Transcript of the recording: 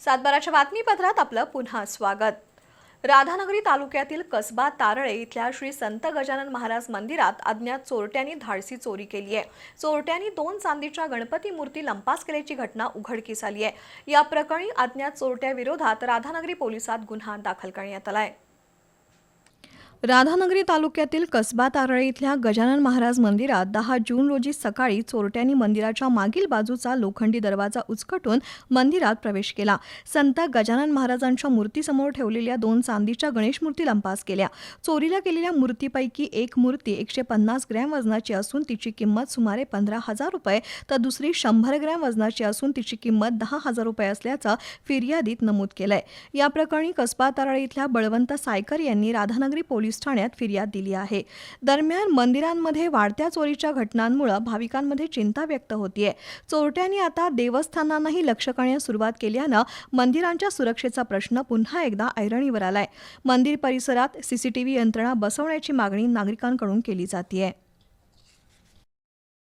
सातबाराच्या बातमीपत्रात आपलं पुन्हा स्वागत। राधानगरी तालुक्यातील कसबा तारळे इथल्या श्री संत गजानन महाराज मंदिरात अज्ञात चोरट्यांनी धाडसी चोरी केली आहे। चोरट्यांनी 2 चांदीच्या गणपती मूर्ती लंपास केल्याची घटना उघडकीस आली आहे। या प्रकरणी अज्ञात चोरट्याविरोधात राधानगरी पोलिसात गुन्हा दाखल करण्यात आला आहे। राधानगरी तालुक्यातील कसबा तारळे इथल्या गजानन महाराज मंदिरात 10 जून रोजी सकाळी चोरट्यांनी मंदिराच्या मागील बाजूचा लोखंडी दरवाजा उचकटून मंदिरात प्रवेश केला। संत गजानन महाराजांच्या मूर्तीसमोर ठेवलेल्या 2 चांदीच्या गणेश मूर्ती लंपास केल्या। चोरीला गेलेल्या मूर्तीपैकी एक मूर्ती 150 ग्रॅम वजनाची असून तिची किंमत सुमारे 15,000 रुपये तर दुसरी 100 ग्रॅम वजनाची असून तिची किंमत 10,000 रुपये असल्याचं फिर्यादीत नमूद केलंय। या प्रकरणी कसबा तारळे इथल्या बळवंत सायकर यांनी राधानगरी पोलीस ठाण्यात फिर्याद दिली आहे। दरम्यान मंदिरांमध्ये वाढत्या चोरीच्या घटनांमुळे भाविकांमध्ये चिंता व्यक्त होतीये। चोरट्यांनी आता देवस्थानांनाही लक्ष करण्यास सुरुवात केल्यानं मंदिरांच्या सुरक्षेचा प्रश्न पुन्हा एकदा ऐरणीवर आलाय। मंदिर परिसरात सीसीटीव्ही यंत्रणा बसवण्याची मागणी नागरिकांकडून केली जातेय।